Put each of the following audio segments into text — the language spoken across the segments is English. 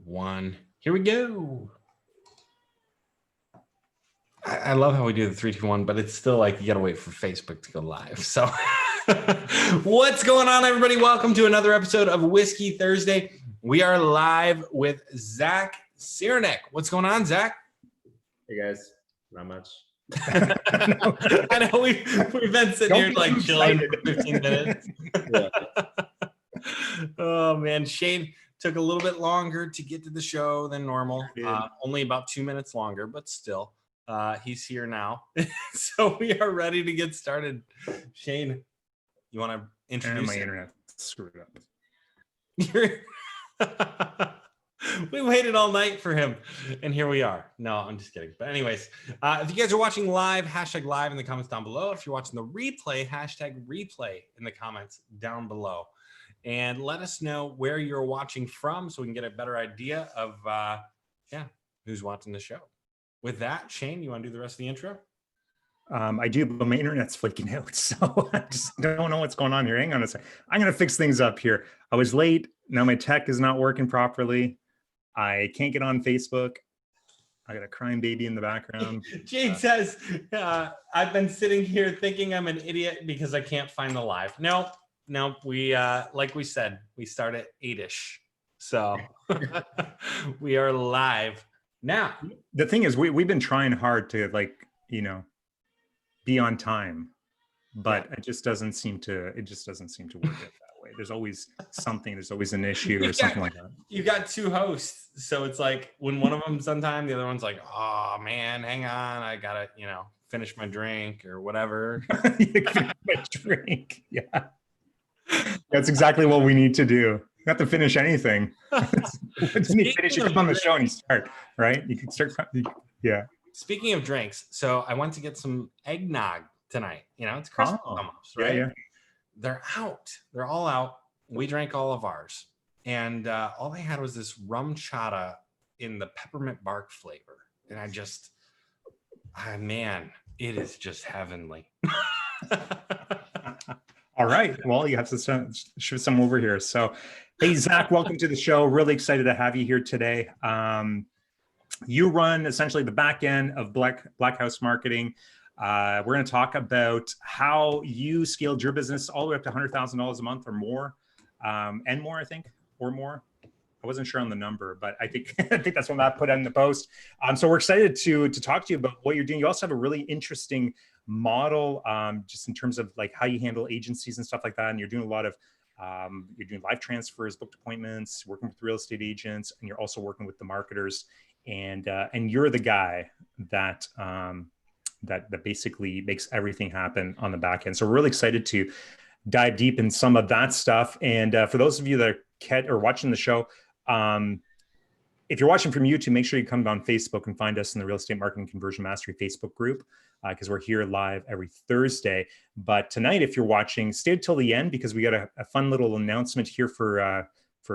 One. Here we go. I love how we do the 3, 2, 1, but it's still like you gotta wait for Facebook to go live. So what's going on, everybody? Welcome to another episode of Whiskey Thursday. We are live with Zach Syrnyk. What's going on, Zach? Hey guys, not much. I know we've been sitting here like chilling for 15 minutes. Yeah. Oh man, Shane took a little bit longer to get to the show than normal. Only about 2 minutes longer, but still. He's here now. So we are ready to get started. Shane, you want to introduce my internet screwed up. We waited all night for him, and here we are. No, I'm just kidding. But anyways, if you guys are watching live, hashtag live in the comments down below. If you're watching the replay, hashtag replay in the comments down below. And let us know where you're watching from so we can get a better idea of, who's watching the show. With that, Shane, you want to do the rest of the intro? I do, but my internet's flaking out, so I just don't know what's going on here. Hang on a second. I'm going to fix things up here. I was late. Now my tech is not working properly. I can't get on Facebook. I got a crying baby in the background. Jayde says, I've been sitting here thinking I'm an idiot because I can't find the live. No, we, like we said, we start at 8-ish. So we are live now. The thing is, we've been trying hard to be on time, but it just doesn't seem to work out that way. There's always something, there's always an issue or something like that. You got two hosts, so it's like when one of them's on time, the other one's like, oh man, hang on, I gotta, finish my drink or whatever. My drink, yeah. That's exactly what we need to do. You have to finish anything. Finish it on the show and you start, right? You can start, yeah. Speaking of drinks, so I went to get some eggnog tonight. It's Christmas almost, right? Yeah. They're out. They're all out. We drank all of ours. And all they had was this rum chata in the peppermint bark flavor. And I just, man, it is just heavenly. All right. Well, you have to shoot some over here. So, hey, Zach, welcome to the show. Really excited to have you here today. You run essentially the back end of Black House Marketing. We're going to talk about how you scaled your business all the way up to $100,000 a month or more, and more, I think, or more. I wasn't sure on the number, but I think that's what Matt put in the post. So we're excited to talk to you about what you're doing. You also have a really interesting model, just in terms of like how you handle agencies and stuff like that. And you're doing a lot of you're doing live transfers, booked appointments, working with real estate agents, and you're also working with the marketers. And you're the guy that that basically makes everything happen on the back end. So we're really excited to dive deep in some of that stuff. And for those of you that are watching the show, if you're watching from YouTube, make sure you come on Facebook and find us in the Real Estate Marketing Conversion Mastery Facebook group, because we're here live every Thursday. But tonight, if you're watching, stay till the end because we got a fun little announcement here for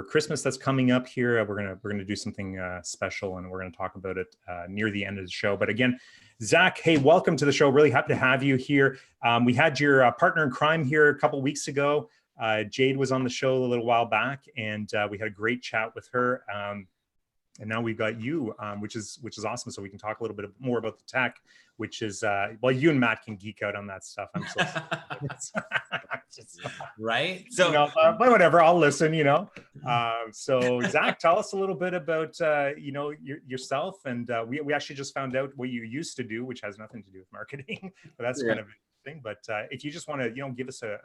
Christmas that's coming up here. We're gonna do something special, and we're gonna talk about it near the end of the show. But again, Zach, hey, welcome to the show. Really happy to have you here. We had your partner in crime here a couple weeks ago. Jayde was on the show a little while back, and we had a great chat with her. And now we've got you, which is awesome. So we can talk a little bit more about the tech, which is you and Matt can geek out on that stuff. I'm so right. So, but whatever, I'll listen. So Zach, tell us a little bit about yourself, and we actually just found out what you used to do, which has nothing to do with marketing, but that's kind of interesting. But if you just want to give us a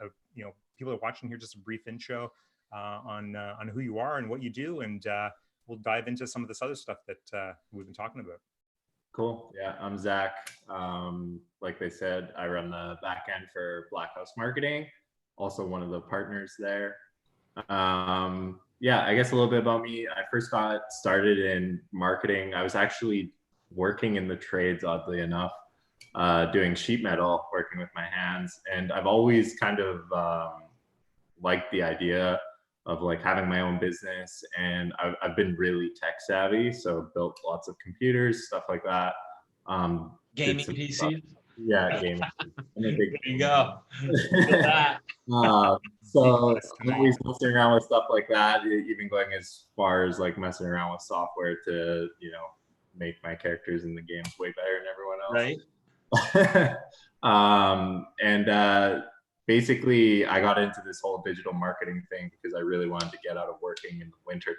people are watching here just a brief intro on who you are and what you do, and we'll dive into some of this other stuff that we've been talking about. Cool. Yeah, I'm Zach. Like they said, I run the back end for Black House Marketing, also one of the partners there. I guess a little bit about me. I first got started in marketing. I was actually working in the trades, oddly enough, doing sheet metal, working with my hands. And I've always kind of liked the idea of like having my own business, and I've been really tech savvy, so built lots of computers, stuff like that. Gaming PCs. Yeah, game. I'm a big There you go. Look at that. So I'm always messing around with stuff like that, even going as far as like messing around with software to, make my characters in the games way better than everyone else. Right. And basically I got into this whole digital marketing thing because I really wanted to get out of working in the winter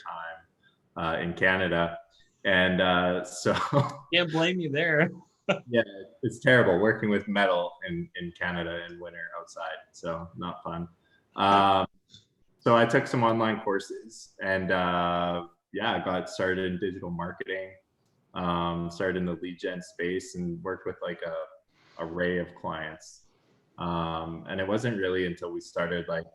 time in Canada. And so Can't blame you there. yeah, it's terrible working with metal in Canada in winter outside. So not fun. So I took some online courses and yeah, I got started in digital marketing, started in the lead gen space and worked with like a array of clients. And it wasn't really until we started like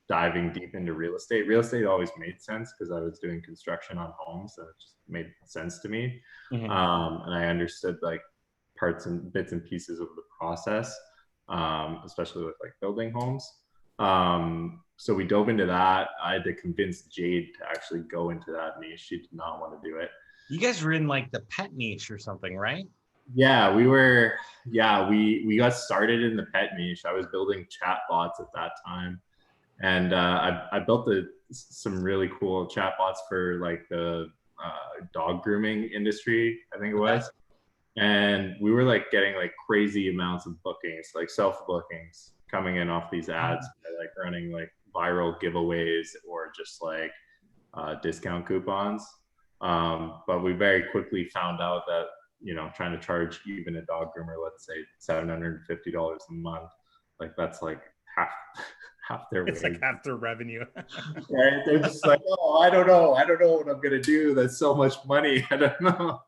diving deep into real estate. Real estate always made sense because I was doing construction on homes, so it just made sense to me. Mhm. And I understood like parts and bits and pieces of the process, especially with like building homes. So we dove into that. I had to convince Jayde to actually go into that niche. She did not want to do it. You guys were in like the pet niche or something, right? Yeah, we were. Yeah, we got started in the pet niche. I was building chatbots at that time, and I built some really cool chatbots for like the dog grooming industry, I think it was. And we were like getting like crazy amounts of bookings, like self bookings coming in off these ads, by, like running like viral giveaways or just like discount coupons. But we very quickly found out that, trying to charge even a dog groomer, let's say $750 a month, like that's like half their It's wage. like half their revenue. Right? They're just like, oh, I don't know what I'm gonna do. That's so much money. I don't know.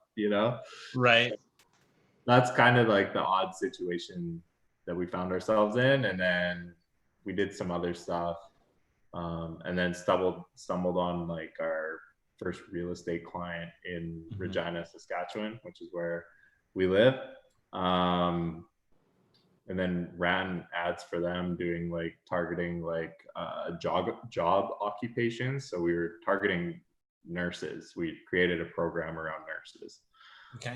Right. That's kind of like the odd situation that we found ourselves in. And then we did some other stuff, and then stumbled on like our first real estate client in Regina, Saskatchewan, which is where we live. And then ran ads for them, doing like targeting like job occupations. So we were targeting nurses. We created a program around nurses. Okay.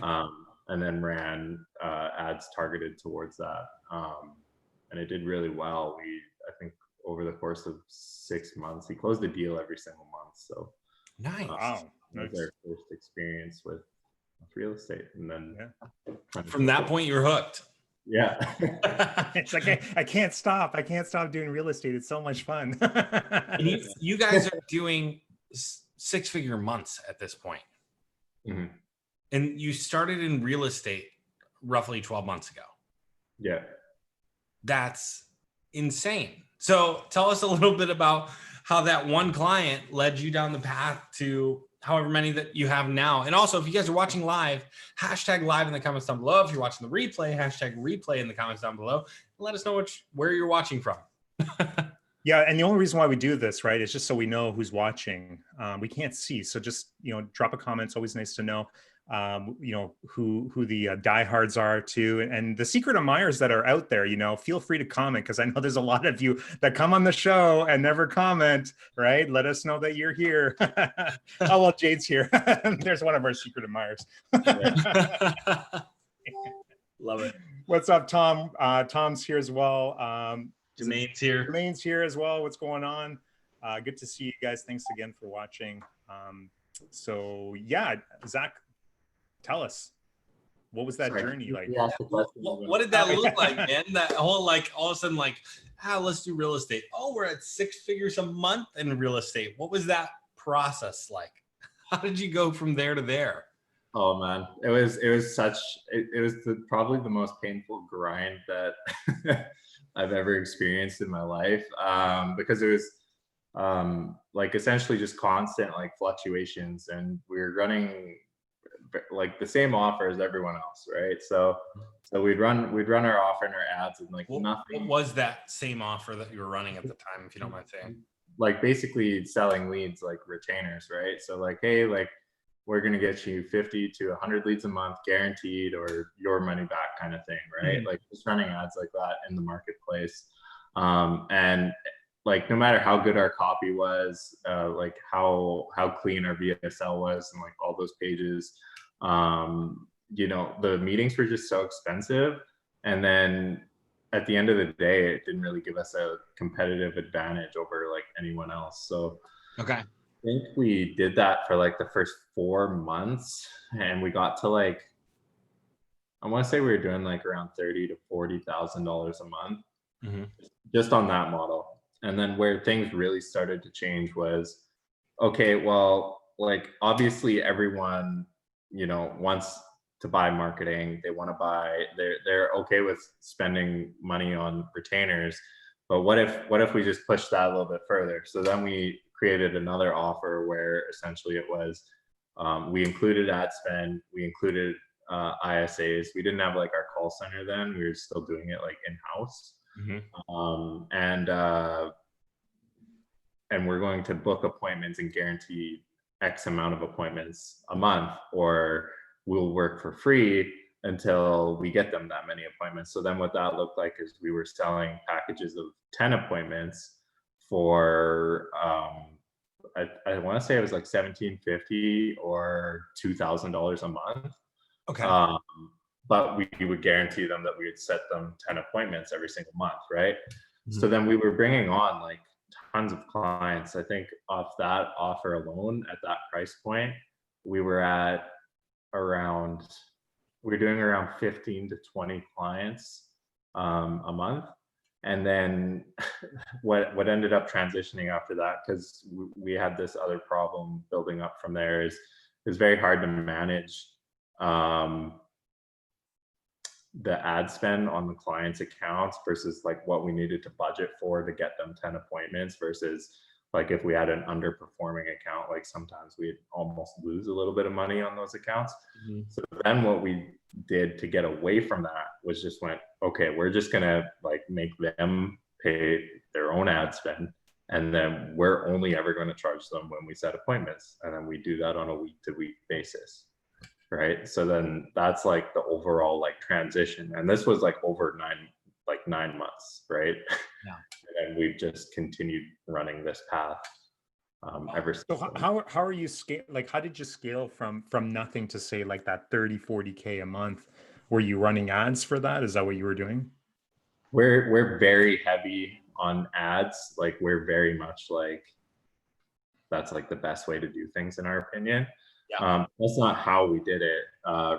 And then ran ads targeted towards that. And it did really well. I think over the course of 6 months, he closed a deal every single month. So Nice. Wow. that was our first experience with real estate. And then From that point, you were hooked. yeah. It's like I can't stop. I can't stop doing real estate. It's so much fun. And you guys are doing 6-figure months at this point. Mm-hmm. And you started in real estate roughly 12 months ago. Yeah. That's insane. So tell us a little bit about how that one client led you down the path to however many that you have now. And also, if you guys are watching live, hashtag live in the comments down below. If you're watching the replay, hashtag replay in the comments down below. Let us know where you're watching from. Yeah, and the only reason why we do this, right, is just so we know who's watching. We can't see, so just drop a comment. It's always nice to know, who the diehards are too, and the secret admirers that are out there. Feel free to comment, because I know there's a lot of you that come on the show and never comment. Right? Let us know that you're here. Oh well, Jayde's here. There's one of our secret admirers. Love it. What's up, Tom? Tom's here as well. Jermaine's here. Jermaine's here as well. What's going on? Good to see you guys. Thanks again for watching. So yeah, Zach, tell us, what was that journey like? What did that look like, man? That whole like all of a sudden like, let's do real estate. Oh, we're at 6 figures a month in real estate. What was that process like? How did you go from there to there? Oh man, it was probably the most painful grind that I've ever experienced in my life, because it was like essentially just constant like fluctuations, and we were running like the same offer as everyone else, right? So we'd run our offer and our ads, and like nothing. What was that same offer that you were running at the time, if you don't mind saying? Like basically selling leads like retainers, right? So like, hey, like we're going to get you 50 to 100 leads a month guaranteed, or your money back kind of thing, right? Mm-hmm. Like just running ads like that in the marketplace. And like, no matter how good our copy was, like how clean our VSL was, and like all those pages, the meetings were just so expensive And then at the end of the day, it didn't really give us a competitive advantage over like anyone else. So Okay. I think we did that for like the first 4 months, and we got to like, I want to say we were doing like around $30,000 to $40,000 a month Mm-hmm. just on that model. And then where things really started to change was, okay, well, like obviously everyone, you know, wants to buy marketing. They want to buy, they're okay with spending money on retainers. But what if we just push that a little bit further? So then we created another offer where essentially it was, we included ad spend, we included ISAs. We didn't have like our call center then. We were still doing it like in-house. Mm-hmm. And we're going to book appointments and guarantee X amount of appointments a month, or we'll work for free until we get them that many appointments. So then what that looked like is we were selling packages of 10 appointments for, I want to say it was like $1,750 or $2,000 a month. Okay. But we would guarantee them that we would set them 10 appointments every single month, right? Mm-hmm. So then we were bringing on like tons of clients. I think off that offer alone at that price point, we were at around, we were doing around 15 to 20 clients a month. And then what ended up transitioning after that, because we had this other problem building up from there, is it was very hard to manage the ad spend on the client's accounts versus like what we needed to budget for to get them 10 appointments versus like if we had an underperforming account, like sometimes we'd almost lose a little bit of money on those accounts. Mm-hmm. So then what we did to get away from that was just went, okay, we're just gonna like make them pay their own ad spend, and then we're only ever going to charge them when we set appointments, and then we do that on a week-to-week basis. Right. So then that's like the overall like transition. And this was like over 9 months. Right. Yeah. And we've just continued running this path ever since. So how are you scale, like how did you scale from nothing to say like that 30-40K a month? Were you running ads for that? Is that what you were doing? We're very heavy on ads. Like we're very much like, that's like the best way to do things in our opinion. Yeah. That's not how we did it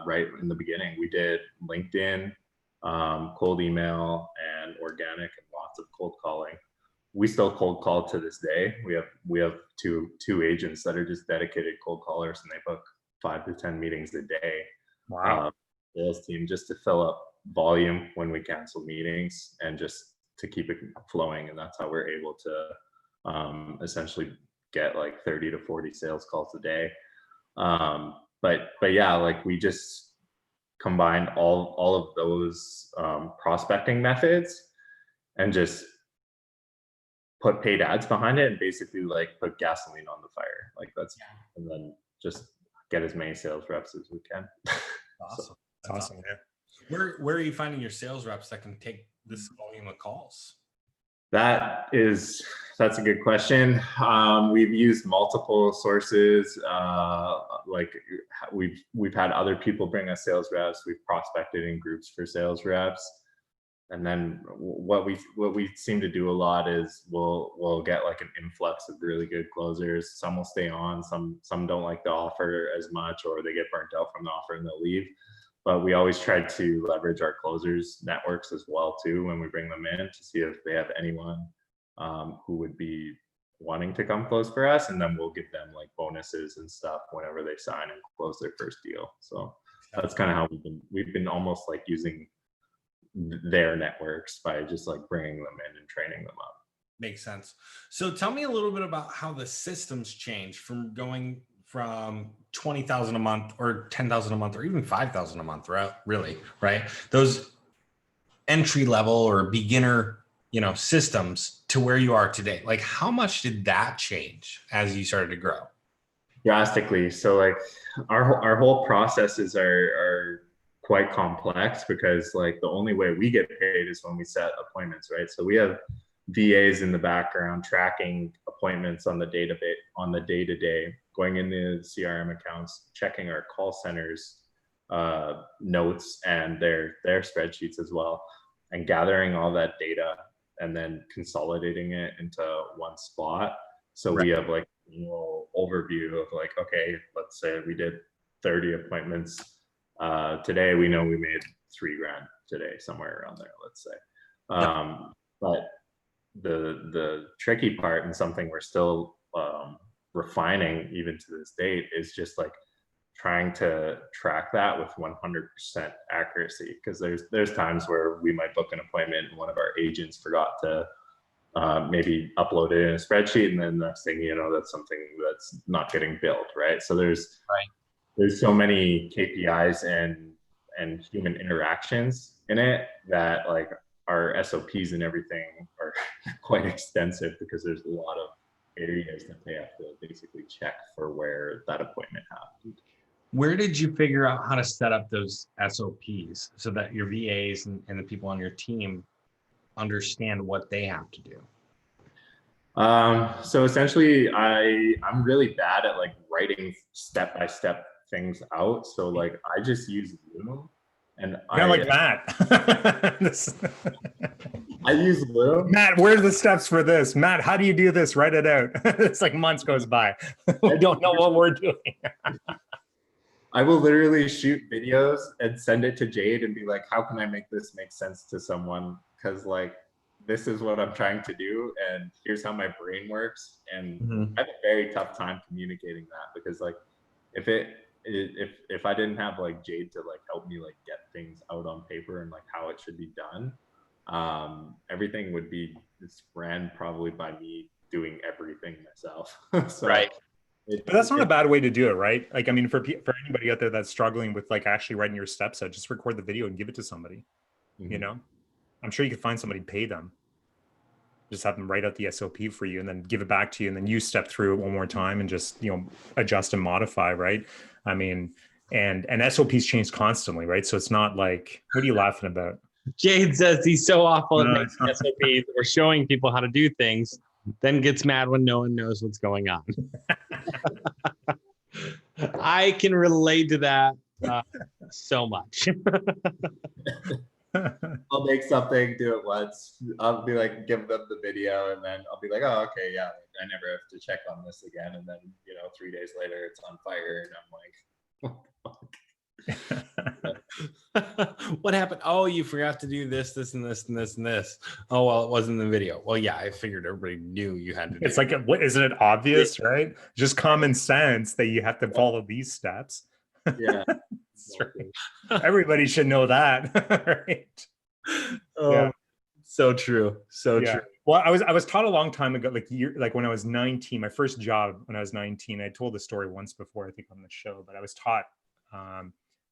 right in the beginning. We did LinkedIn, cold email, and organic, and lots of cold calling. We still cold call to this day. We have two agents that are just dedicated cold callers, and they book 5 to 10 meetings a day. Wow. Sales team just to fill up volume when we cancel meetings and just to keep it flowing. And that's how we're able to essentially get like 30 to 40 sales calls a day. But yeah, like we just combined all of those prospecting methods and just put paid ads behind it and basically like put gasoline on the fire. Like that's, and then just get as many sales reps as we can. Awesome. That's awesome. Yeah. Where are you finding your sales reps that can take this volume of calls? That's a good question. We've used multiple sources. Like we've had other people bring us sales reps. We've prospected in groups for sales reps. And then what we seem to do a lot is we'll get like an influx of really good closers. Some will stay on, some don't like the offer as much, or they get burnt out from the offer and they'll leave. But we always try to leverage our closers networks as well too when we bring them in to see if they have anyone who would be wanting to come close for us, and then we'll give them like bonuses and stuff whenever they sign and close their first deal. So that's kind of how we've been almost like using their networks by just like bringing them in and training them up. Makes sense. So tell me a little bit about how the systems changed from going from 20,000 a month or 10,000 a month or even 5,000 a month, right? Really, right? Those entry level or beginner, systems to where you are today. Like how much did that change as you started to grow? Drastically. So like our whole processes are quite complex because like the only way we get paid is when we set appointments, right? So we have VAs in the background tracking appointments on the database, on the day-to-day, going into CRM accounts, checking our call centers notes and their spreadsheets as well, and gathering all that data and then consolidating it into one spot. So we have like a little overview of like, okay, let's say we did 30 appointments today. We know we made $3,000 today, somewhere around there, let's say. But the tricky part, and something we're still refining even to this date, is just like trying to track that with 100% accuracy, because there's times where we might book an appointment and one of our agents forgot to maybe upload it in a spreadsheet, and then the next thing you know, that's something that's not getting billed, right? So there's so many KPIs and human interactions in it that like our SOPs and everything are quite extensive, because there's a lot of areas that they have to basically check for where that appointment happened. Where did you figure out how to set up those SOPs so that your VAs and the people on your team understand what they have to do? So essentially, I'm really bad at like writing step-by-step things out. So like I just use Loom, and I like that. I use Loom. Matt, where are the steps for this? Matt, how do you do this? Write it out. It's like months goes by. We don't know what we're doing. I will literally shoot videos and send it to Jayde and be like, how can I make this make sense to someone? Because like, this is what I'm trying to do, and here's how my brain works. And I have a very tough time communicating that, because like, if I didn't have like Jayde to like help me like get things out on paper and like how it should be done, everything would be ran probably by me doing everything myself. So, but that's not a bad way to do it, right? Like, I mean, for anybody out there that's struggling with like actually writing your steps out, just record the video and give it to somebody. You know, I'm sure you could find somebody, pay them, just have them write out the SOP for you and then give it back to you, and then you step through it one more time and just, you know, adjust and modify, right? I mean, and SOPs change constantly, right? So it's not like, what are you laughing about? Jayde says he's so awful at making SOPs or showing people how to do things, then gets mad when no one knows what's going on. I can relate to that so much. I'll make something, do it once. I'll be like, give them the video, and then I'll be like, oh, okay, yeah, I never have to check on this again. And then, you know, 3 days later, it's on fire, and I'm like, what happened? Oh, you forgot to do this, this, and this, and this, and this. Oh, well, it wasn't in the video. Well, yeah, I figured everybody knew you had to do it's like, what, isn't it obvious, right? Just common sense that you have to follow these steps. Yeah. Right. Everybody should know that, right? Oh, so true. So true. Well, I was taught a long time ago, like when I was 19, my first job when I was 19, I told the story once before, I think on the show, but I was taught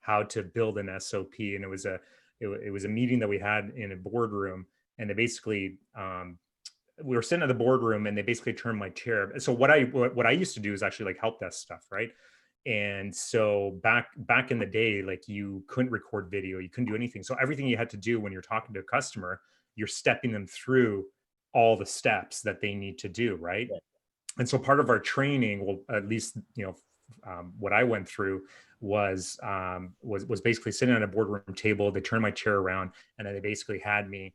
how to build an SOP, and it was a meeting that we had in a boardroom, and they basically we were sitting at the boardroom, and they basically turned my chair. So what I used to do is actually like help desk stuff, right? And so back in the day, like you couldn't record video, you couldn't do anything. So everything you had to do when you're talking to a customer, you're stepping them through all the steps that they need to do, right? And so part of our training, well, at least, you know, what I went through was basically sitting at a boardroom table. They turned my chair around, and then they basically had me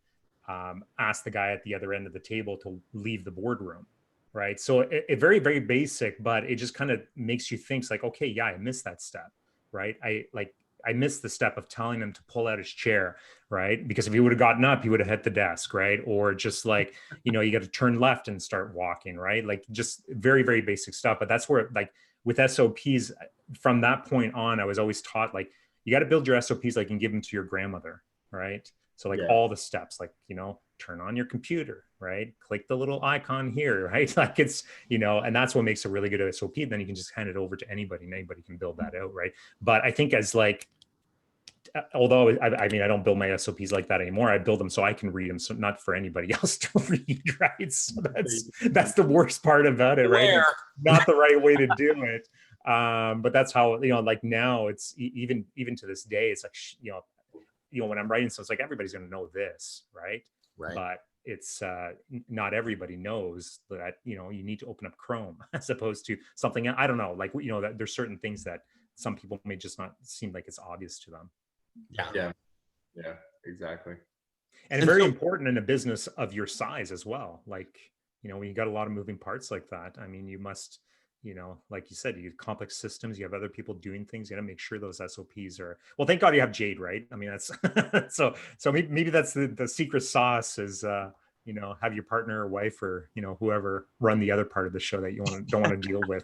ask the guy at the other end of the table to leave the boardroom. Right. So it very, very basic, but it just kind of makes you think like, okay, yeah, I missed that step. Right. I missed the step of telling him to pull out his chair. Right. Because if he would have gotten up, he would have hit the desk. Right. Or just like, you know, you got to turn left and start walking. Right. Like just very, very basic stuff. But that's where, like with SOPs, from that point on, I was always taught like, you got to build your SOPs like and give them to your grandmother. Right. So like all the steps, like, you know, turn on your computer, right? Click the little icon here, right? Like it's, you know, and that's what makes a really good SOP. Then you can just hand it over to anybody and anybody can build that out, right? But I think as like, although I mean, I don't build my SOPs like that anymore. I build them so I can read them, so not for anybody else to read, right? So that's the worst part about it, right? It's not the right way to do it. But that's how, you know, like now it's even to this day, it's like, you know, when I'm writing, so it's like, everybody's going to know this, right? But it's not everybody knows that, you know, you need to open up Chrome as opposed to something, I don't know, like, you know, that there's certain things that some people may just not seem like it's obvious to them. Yeah, exactly. And very important in a business of your size as well. Like, when you got a lot of moving parts like that, I mean, you must, like you said, you have complex systems, you have other people doing things, you got to make sure those SOPs are, well, thank God you have Jayde, right? I mean, that's, so maybe that's the secret sauce is, have your partner or wife or, whoever run the other part of the show that you don't want to deal with.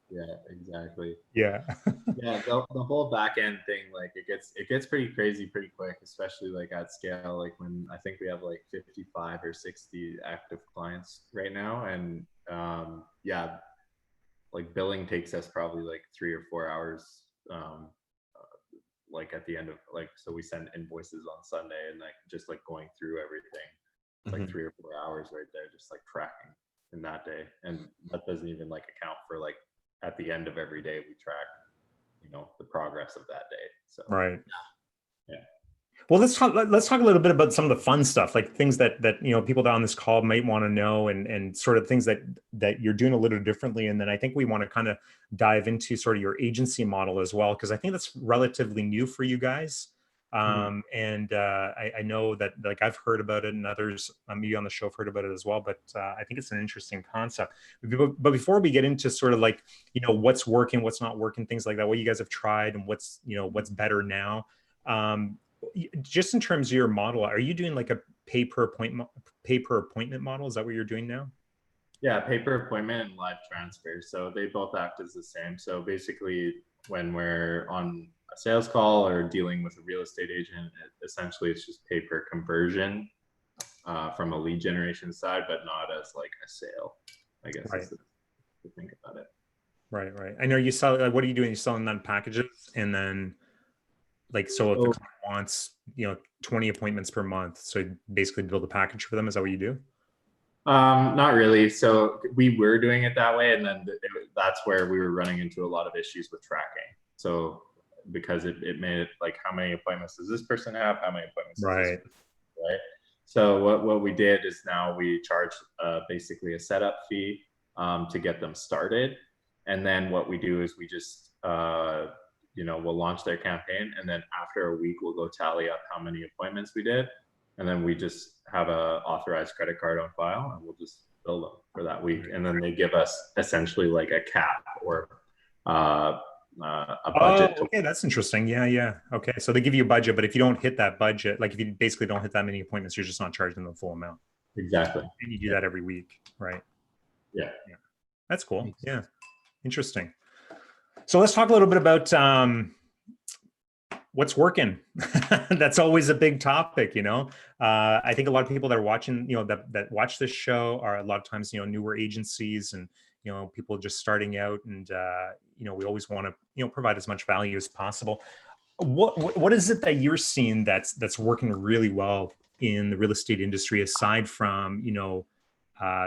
Yeah, exactly. Yeah. Yeah, the whole back end thing, like it gets pretty crazy pretty quick, especially like at scale. Like when I think we have like 55 or 60 active clients right now, and yeah, like billing takes us probably like 3 or 4 hours. Like at the end of so we send invoices on Sunday, and like just like going through everything, like 3 or 4 hours right there, just like tracking in that day, and that doesn't even like account for like at the end of every day we track the progress of that day. So right. Yeah. Well, let's talk a little bit about some of the fun stuff, like things that people on this call might want to know, and sort of things that you're doing a little differently. And then I think we want to kind of dive into sort of your agency model as well, because I think that's relatively new for you guys. And I know that like I've heard about it, and others maybe on the show have heard about it as well, but I think it's an interesting concept. But before we get into sort of like, what's working, what's not working, things like that, what you guys have tried and what's better now, just in terms of your model, are you doing like a pay per appointment model? Is that what you're doing now? Yeah, pay per appointment and live transfer. So they both act as the same. So basically when we're on a sales call or dealing with a real estate agent, essentially it's just pay per conversion from a lead generation side, but not as like a sale, I guess, right. is to think about it. Right. I know you sell, like, what are you doing? You're selling them packages, and then like, so if the client wants, 20 appointments per month, so basically build a package for them. Is that what you do? Not really. So we were doing it that way, and then that's where we were running into a lot of issues with tracking. So because it made it like, how many appointments does this person have? How many appointments does this person have, right? So what we did is now we charge basically a setup fee to get them started. And then what we do is we just, we'll launch their campaign, and then after a week, we'll go tally up how many appointments we did. And then we just have a authorized credit card on file, and we'll just bill them for that week. And then they give us essentially like a cap or a budget. Oh, okay, that's interesting. Yeah. Okay, so they give you a budget, but if you don't hit that budget, like if you basically don't hit that many appointments, you're just not charging them the full amount. Exactly. And you do that every week, right? Yeah. That's cool. Yeah, interesting. So let's talk a little bit about what's working. That's always a big topic, I think a lot of people that are watching, that watch this show are a lot of times, newer agencies and, people just starting out, and, we always want to, provide as much value as possible. What is it that you're seeing that's working really well in the real estate industry, aside from,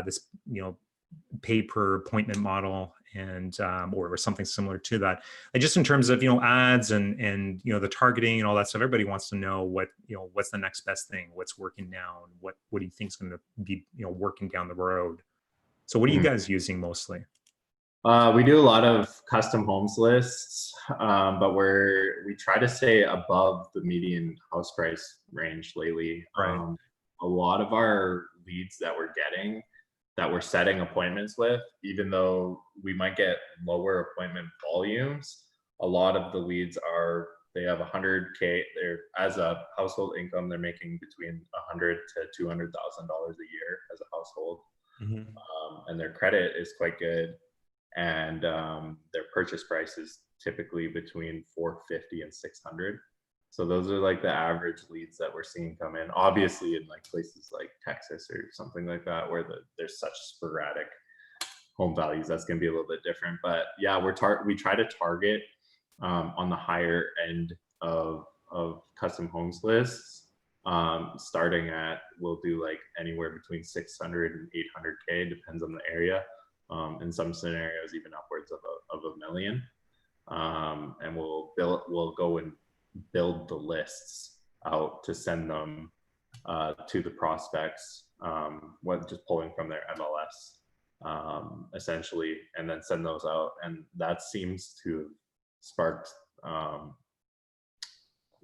this, pay per appointment model and or something similar to that? And just in terms of ads and the targeting and all that stuff, everybody wants to know what's the next best thing, what's working now, and what do you think is going to be working down the road. So what are you guys using mostly? We do a lot of custom homes lists, but we try to stay above the median house price range lately. Right. A lot of our leads that we're getting, that we're setting appointments with, even though we might get lower appointment volumes, a lot of the leads they have 100K. They're, as a household income, they're making between $100,000 to $200,000 a year as a household, and their credit is quite good, and their purchase price is typically between $450 and $600. So those are like the average leads that we're seeing come in. Obviously, in like places like Texas or something like that, where there's such sporadic home values, that's going to be a little bit different. But yeah, we try to target on the higher end of custom homes lists. Starting at, we'll do like anywhere between 600 and 800K, depends on the area. In some scenarios, even upwards of $1 million. And we'll go and build the lists out to send them to the prospects, just pulling from their MLS, essentially, and then send those out. And that seems to sparked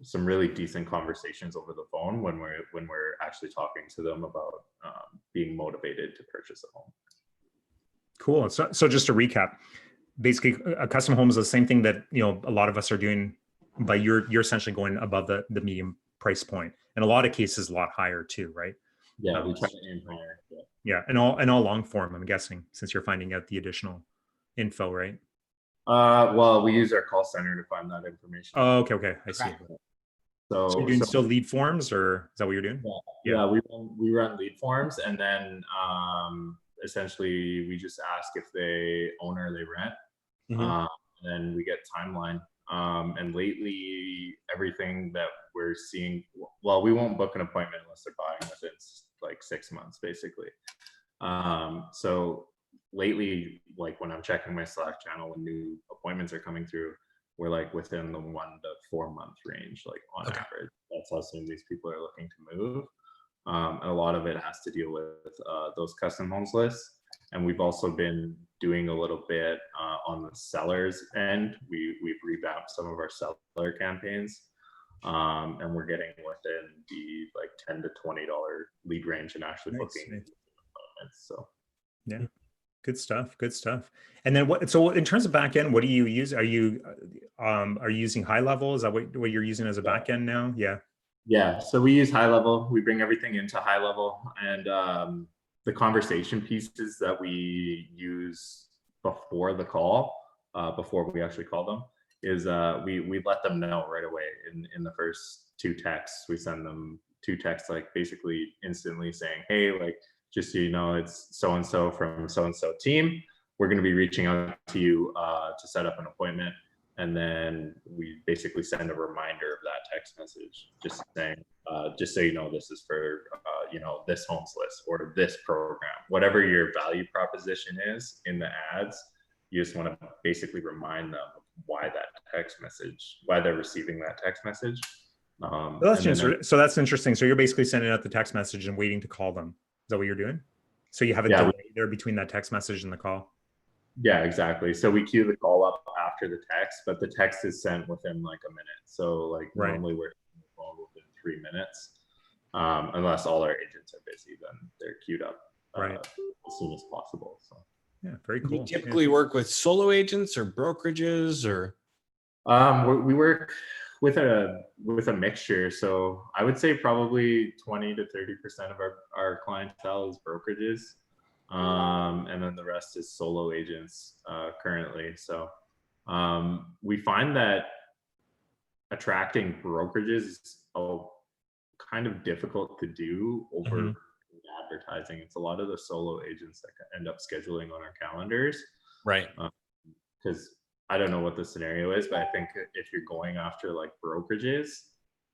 some really decent conversations over the phone when we're actually talking to them about being motivated to purchase a home. Cool. So just to recap, basically a custom home is the same thing that, you know, a lot of us are doing, but you're essentially going above the medium price point. In a lot of cases, a lot higher too, right? Yeah, we try to aim higher. Yeah, and all long form, I'm guessing, since you're finding out the additional info, right? Well, we use our call center to find that information. Oh, okay, I see. So you're doing still lead forms, or is that what you're doing? Yeah, we run lead forms, and then essentially we just ask if they own or they rent. And then we get timeline. And lately, everything that we're seeing, well, we won't book an appointment unless they're buying within like 6 months, basically. So lately, like when I'm checking my Slack channel when new appointments are coming through, we're like within the 1 to 4 month range, like on average. That's how soon these people are looking to move. And a lot of it has to deal with those custom homes lists. And we've also been doing a little bit on the sellers end. We've revamped some of our seller campaigns, and we're getting within the like $10 to $20 lead range and actually booking appointments. So yeah, good stuff. And then so in terms of back end, what do you use? Are you using High Level? Is that what you're using as a back end now? Yeah, so we use High Level. We bring everything into High Level, and the conversation pieces that we use before the call, before we actually call them, is we let them know right away in the first 2 texts. We send them 2 texts, like basically instantly saying, hey, like, just so you know, it's so-and-so from so-and-so team. We're going to be reaching out to you to set up an appointment. And then we basically send a reminder of that text message, just saying, just so you know, this is for, you know, this homes list or this program, whatever your value proposition is in the ads. You just want to basically remind them why that text message, why they're receiving that text message. So that's interesting. So you're basically sending out the text message and waiting to call them. Is that what you're doing? So you have a delay there between that text message and the call? Yeah, exactly. So we queue the call up after the text, but the text is sent within like a minute. So like normally we're on the phone within 3 minutes, unless all our agents are busy, then they're queued up as soon as possible. So yeah, very cool. Do you typically work with solo agents or brokerages, or? We work with a mixture. So I would say probably 20 to 30% of our clientele is brokerages. And then the rest is solo agents currently. So we find that attracting brokerages is kind of difficult to do over advertising. It's a lot of the solo agents that end up scheduling on our calendars. Right. Because I don't know what the scenario is, but I think if you're going after like brokerages,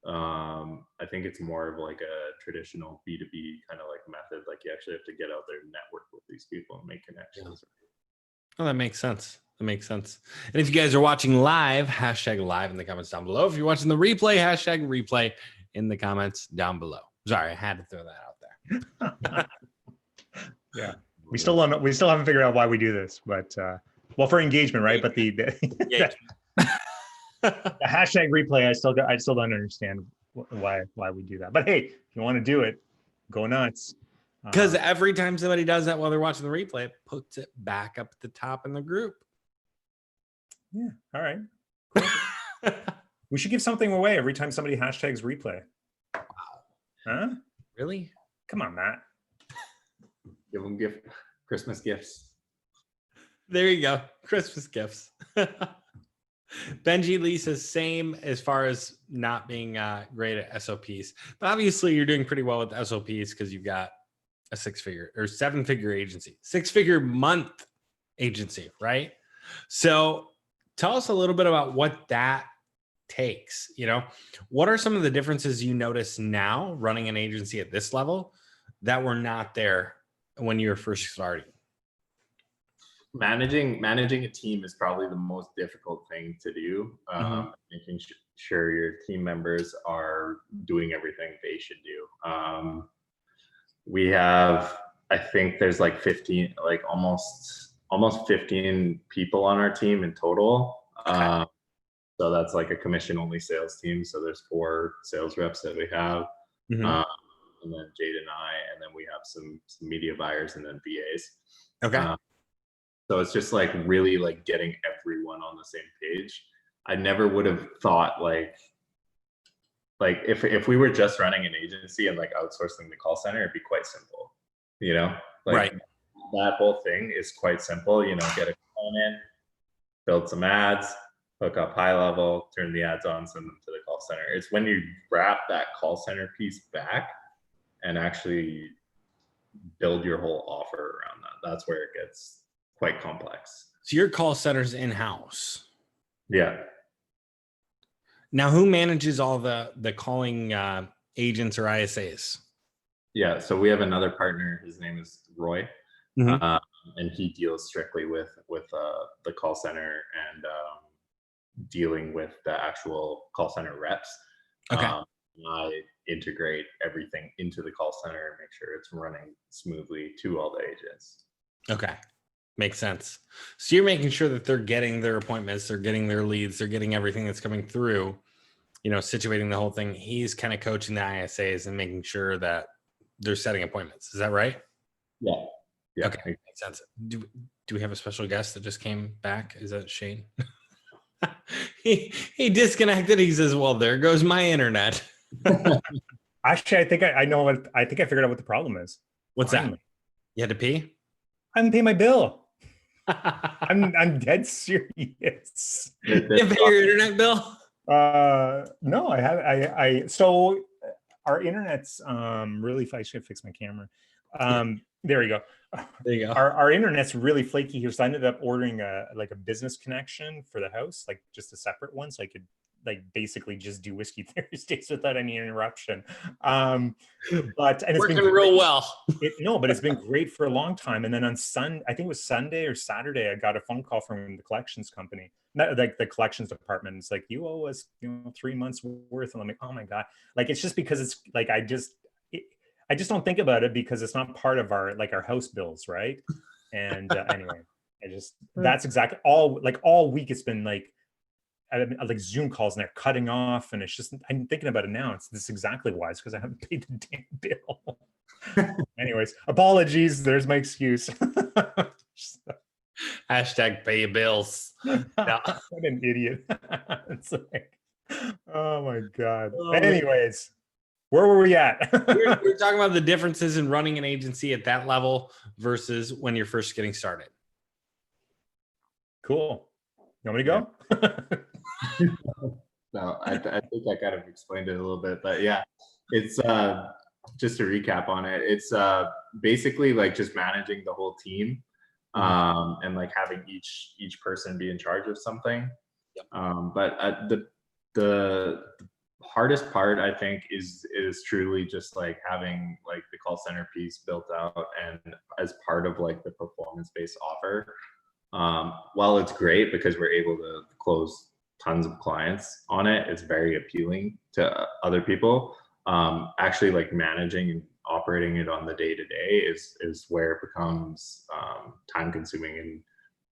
I think it's more of like a traditional B2B kind of like method. Like you actually have to get out there and network with these people and make connections. Oh, that makes sense. And if you guys are watching live, hashtag live in the comments down below. If you're watching the replay, hashtag replay in the comments down below. Sorry, I had to throw that out there. Yeah, we still haven't figured out why we do this, but well, for engagement, right? But the hashtag replay, I still don't understand why we do that. But hey, if you want to do it, go nuts. Because every time somebody does that while they're watching the replay, it puts it back up at the top in the group. Yeah. All right. Cool. We should give something away every time somebody hashtags replay. Wow. Huh? Really? Come on, Matt. Give them Christmas gifts. There you go. Christmas gifts. Benji Lee says same as far as not being great at SOPs. But obviously you're doing pretty well with SOPs because you've got a 6-figure or 7-figure agency, 6-figure month agency, right? So tell us a little bit about what that takes. You know, what are some of the differences you notice now running an agency at this level that were not there when you were first starting? Managing a team is probably the most difficult thing to do. Making sure your team members are doing everything they should do. We have, I think there's like 15, like almost 15 people on our team in total. So that's like a commission only sales team. So there's 4 sales reps that we have. Mhm. And then Jayde and I, and then we have some media buyers and then VAs. Okay. So it's just like really like getting everyone on the same page. I never would have thought like if we were just running an agency and like outsourcing the call center, it'd be quite simple, you know, like Right. that whole thing is quite simple, you know, get a client in, build some ads, hook up high level, turn the ads on, send them to the call center. It's when you wrap that call center piece back and actually build your whole offer around that. That's where it gets quite complex. So your call center's in-house. Yeah. Now, who manages all the calling agents or ISAs? Yeah. So we have another partner. His name is Roy. Mhm. And he deals strictly with the call center and dealing with the actual call center reps. Okay. I integrate everything into the call center and make sure it's running smoothly to all the agents. Okay. Makes sense. So you're making sure that they're getting their appointments, they're getting their leads, they're getting everything that's coming through, you know, situating the whole thing. He's kind of coaching the ISAs and making sure that they're setting appointments. Is that right? Yeah. Yeah. Okay. Makes sense. Do we have a special guest that just came back? Is that Shane? he disconnected. He says, well, there goes my internet. Actually, I think I know what I think I figured out what the problem is. What's Finally. that? You had to pee? I didn't pay my bill. I'm dead serious. You didn't pay your internet bill? No, I have so our internet's really I should fix my camera. There we go. There you go. Our internet's really flaky here, so I ended up ordering a business connection for the house, like just a separate one, so I could like basically just do Whiskey Thursdays without any interruption. But and it's Working been real well. but it's been great for a long time. And then on I think it was Sunday or Saturday, I got a phone call from the collections company, not like the collections department. It's like, you owe us, 3 months worth. And I'm like, oh my God. Like, it's just because it's like, I just don't think about it because it's not part of our house bills. Right. And anyway, that's exactly all week. It's been like Zoom calls and they're cutting off, and it's just, I'm thinking about it now. This is exactly why. It's because I haven't paid the damn bill. Anyways, apologies. There's my excuse. Hashtag pay your bills. What an idiot. It's like, oh my God. Anyways, where were we at? we're talking about the differences in running an agency at that level versus when you're first getting started. Cool. You want me to go? No, I think I kind of explained it a little bit, but yeah, it's just to recap on it. It's basically like just managing the whole team, and like having each person be in charge of something. Yep. But the hardest part, I think, is truly just like having like the call center piece built out and as part of like the performance-based offer. While it's great because we're able to close tons of clients on it, it's very appealing to other people. Actually, like managing and operating it on the day-to-day is where it becomes time-consuming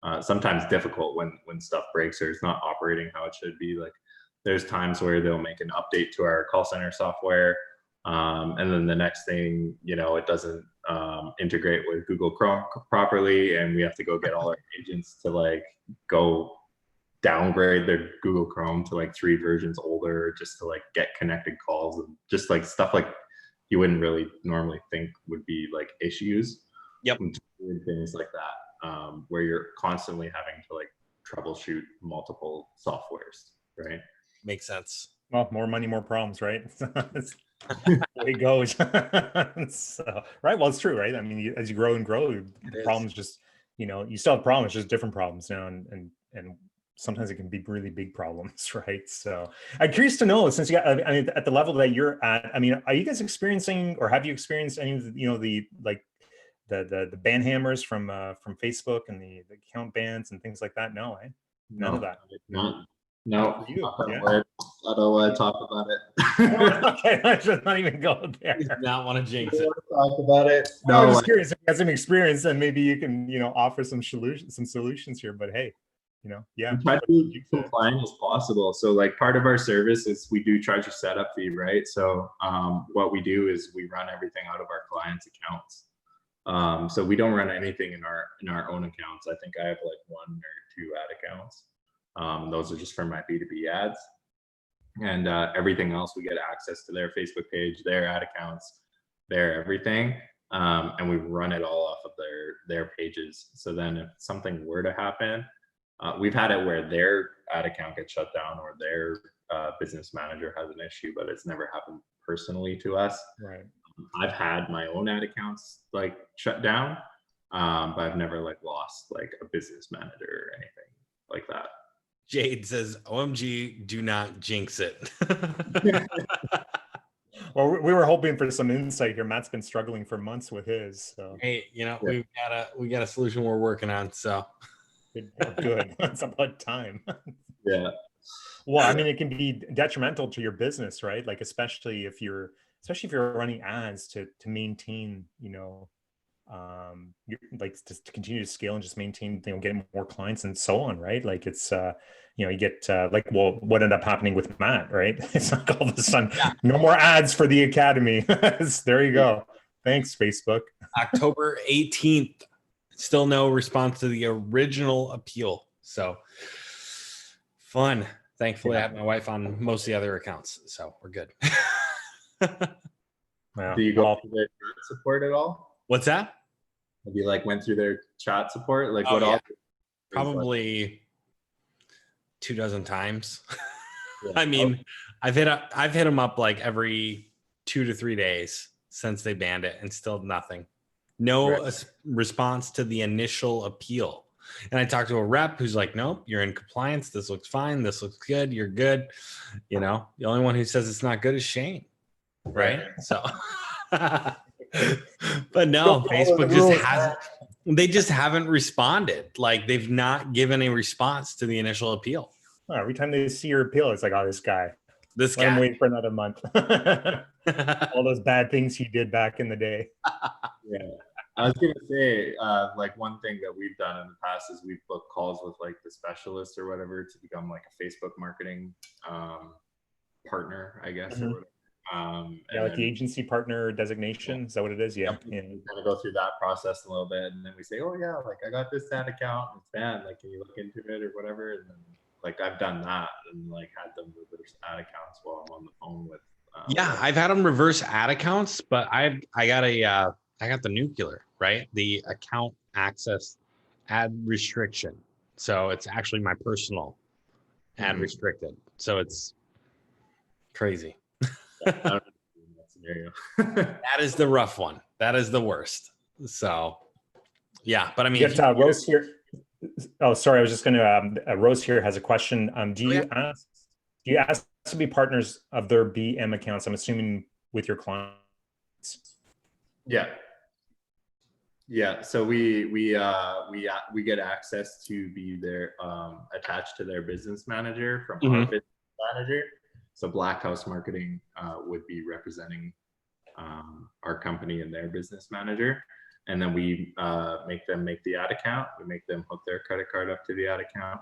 and sometimes difficult when stuff breaks or it's not operating how it should be. Like, there's times where they'll make an update to our call center software, and then the next thing, it doesn't integrate with Google Chrome properly, and we have to go get all our agents to like go downgrade their Google Chrome to like 3 versions older just to like get connected calls and just like stuff like you wouldn't really normally think would be like issues. Yep. Things like that, where you're constantly having to like troubleshoot multiple softwares, right? Makes sense. Well, more money, more problems, right? It goes. So, right. Well, it's true, right? I mean, as you grow and grow, the problems just, you still have problems, just different problems now, and sometimes it can be really big problems, right? So, I'm curious to know, since you got, I mean, at the level that you're at, I mean, are you guys experiencing, or have you experienced any of the, the ban hammers from Facebook and the account bans and things like that? No, none of that. No, You, yeah. I don't want to talk about it. Okay, I should not even go there. He does not want to jinx I it. don't want to talk about it. No, I'm No, just curious if you have some experience, and maybe you can, offer some solutions here. But hey, you know, yeah. We try to be compliant as possible. So like part of our service is we do charge a setup fee, right? So what we do is we run everything out of our clients' accounts. So we don't run anything in our own accounts. I think I have like 1 or 2 ad accounts. Those are just for my B2B ads. And everything else, we get access to their Facebook page, their ad accounts, their everything. And we run it all off of their pages. So then if something were to happen, we've had it where their ad account gets shut down or their business manager has an issue, but it's never happened personally to us. Right. I've had my own ad accounts like shut down, but I've never like lost like a business manager or anything like that. Jade says, OMG, do not jinx it. Well, we were hoping for some insight here. Matt's been struggling for months with his. So Hey, you know, we got a solution we're working on. So good. It's about time. Yeah. Well, I mean, it can be detrimental to your business, right? Like, especially if you're running ads to maintain, you know, like to continue to scale and just maintain, you know, getting more clients and so on, right? Like it's, you know, you get like, well, what ended up happening with Matt, right? It's like all of a sudden, no more ads for the Academy. There you go. Thanks, Facebook. October 18th, still no response to the original appeal. So fun. Thankfully, I have my wife on most of the other accounts, so we're good. Wow. Do you go through their chat support at all? What's that? Have you like went through their chat support? Like what yeah. all? Probably 24 times. Yeah. I mean, I've hit them up like every 2 to 3 days since they banned it, and still nothing. No response to the initial appeal. And I talked to a rep who's like, nope, you're in compliance. This looks fine. This looks good. You're good. You know, the only one who says it's not good is Shane. Right. So, but no, Facebook just haven't responded. Like they've not given a response to the initial appeal. Every time they see your appeal, it's like, oh, this guy. Let him wait for another month. All those bad things he did back in the day. Yeah. I was gonna say, like one thing that we've done in the past is we've booked calls with like the specialists or whatever to become like a Facebook marketing partner, I guess. Mm-hmm. Or whatever. Yeah, like the agency partner designation. Is that what it is? Yeah. We kind of go through that process a little bit, and then we say, oh yeah, like I got this ad account, it's banned. Like, can you look into it or whatever? And then like I've done that and like had them reverse ad accounts while I'm on the phone with. I've had them reverse ad accounts, but I got the nuclear, right? The account access ad restriction. So it's actually my personal ad restricted. So it's crazy. That That is the rough one. That is the worst. So yeah, but I mean, Rose here. Oh, sorry. I was just going to. Rose here has a question. Do you ask to be partners of their BM accounts? I'm assuming with your clients. Yeah. So we get access to be their attached to their business manager from our business manager. So Black House Marketing would be representing our company and their business manager. And then we make them make the ad account. We make them hook their credit card up to the ad account.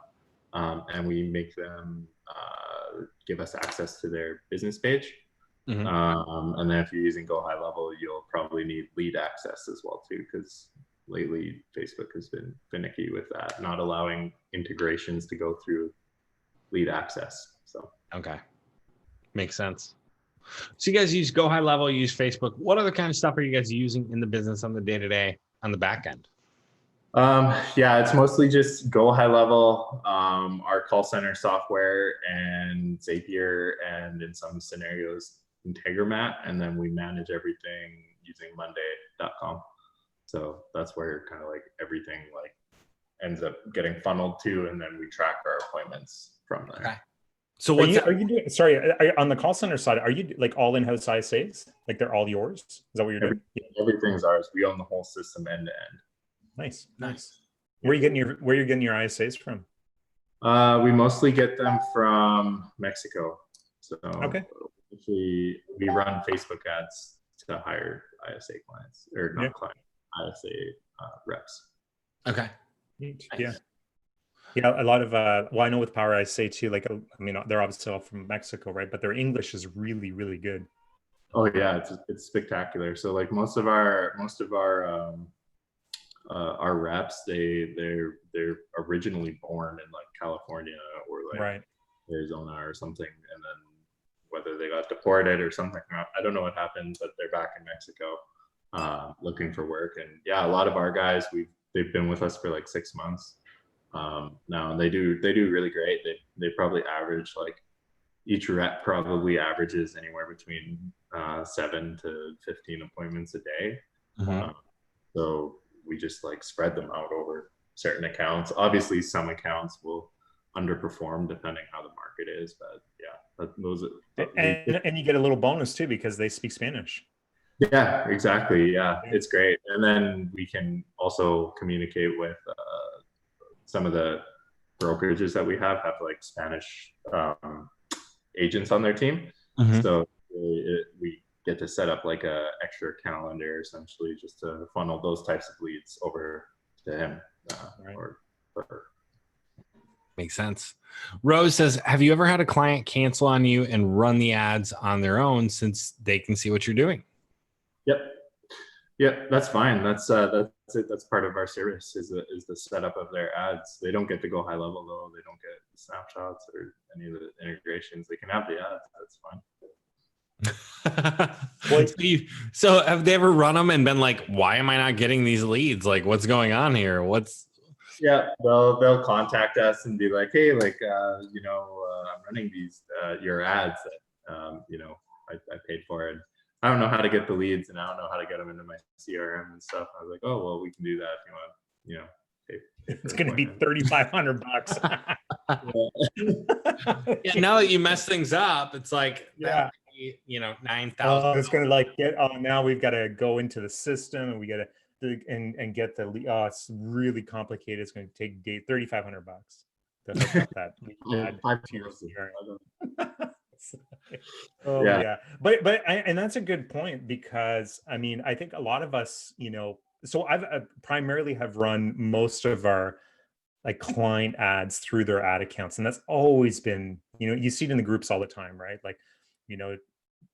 And we make them give us access to their business page. And then if you're using Go High Level, you'll probably need lead access as well too, because lately Facebook has been finicky with that, not allowing integrations to go through lead access. So okay. Makes sense. So you guys use Go High Level, you use Facebook. What other kind of stuff are you guys using in the business on the day-to-day on the back end? Yeah, it's mostly just Go High Level, our call center software, and Zapier, and in some scenarios, Integromat, and then we manage everything using Monday.com. So that's where kind of like everything like ends up getting funneled to, and then we track our appointments from there. Okay. So are you doing, sorry, on the call center side, are you like all in-house ISAs? Like they're all yours? Is that what you're doing? Everything's ours. We own the whole system end to end. Nice. Where are you getting your ISAs from? We mostly get them from Mexico. So actually we run Facebook ads to hire ISA clients, or not clients, ISA reps. Okay. Yeah. Yeah, a lot of well, I know with Power I say too, like I mean they're obviously all from Mexico, right? But their English is really, really good. Oh yeah, it's spectacular. So like our reps, they're originally born in like California or like Right. Arizona or something, and then whether they got deported or something, I don't know what happened, but they're back in Mexico looking for work. And yeah, a lot of our guys, they've been with us for like 6 months now, and they do really great. They probably average like each rep probably averages anywhere between 7 to 15 appointments a day. Wow. So we just like spread them out over certain accounts. Obviously, some accounts will underperform depending how the market is, but yeah, And you get a little bonus too because they speak Spanish. yeah, exactly. Yeah, it's great. And then we can also communicate with some of the brokerages that we have like Spanish agents on their team. Mhm. So we get to set up like a extra calendar essentially just to funnel those types of leads over to him Right. or Makes sense. Rose says, have you ever had a client cancel on you and run the ads on their own since they can see what you're doing? Yep, that's fine. That's it. That's part of our service is the setup of their ads. They don't get to go high level though. They don't get the snapshots or any of the integrations. They can have the ads. That's fine. So have they ever run them and been like, why am I not getting these leads? Like, what's going on here? Yeah, they'll contact us and be like, hey, like I'm running these your ads that I paid for it. I don't know how to get the leads and I don't know how to get them into my CRM and stuff. I was like, oh well, we can do that if you want. Pay It's going to be $3,500. Yeah, now that you mess things up, it's like Yeah. 9,000. It's going to like now we've got to go into the system and we got to and get the it's really complicated. It's going to take $3,500 to hook up that lead to your CRM. Oh yeah. But and that's a good point because I mean I think a lot of us, so I've primarily have run most of our like client ads through their ad accounts, and that's always been, you see it in the groups all the time, right? Like,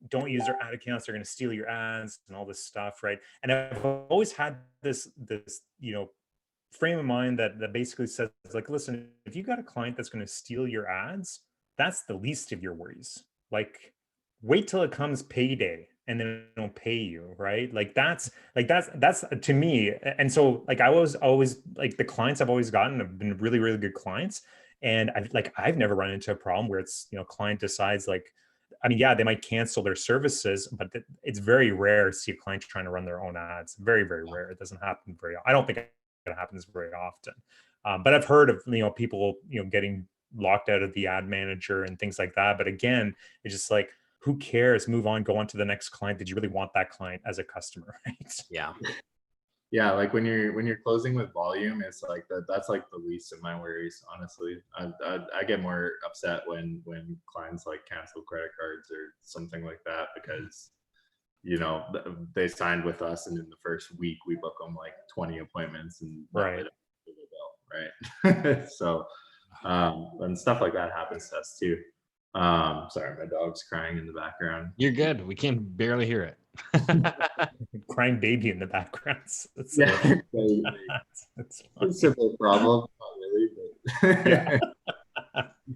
don't use their ad accounts, they're going to steal your ads and all this stuff, right? And I've always had this frame of mind that basically says like, listen, if you got a client that's going to steal your ads, that's the least of your worries. Like, wait till it comes payday and then they don't pay you, right? That's to me. And so like I was always like the clients I've always gotten have been really, really good clients. And I've never run into a problem where it's, client decides like, I mean, yeah, they might cancel their services, but it's very rare to see a client trying to run their own ads. Very, very rare. It doesn't happen I don't think it happens very often. But I've heard of, people, getting locked out of the ad manager and things like that. But again, it's just like, who cares? Move on, go on to the next client. Did you really want that client as a customer? Right? Yeah, like when you're closing with volume, it's like that's like the least of my worries, honestly. I get more upset when clients like cancel credit cards or something like that because they signed with us and in the first week we book them like 20 appointments and right. Right. So and stuff like that happens to us too. Sorry, my dog's crying in the background. You're good. We can barely hear it. Crying baby in the background. It's a simple problem, not really, but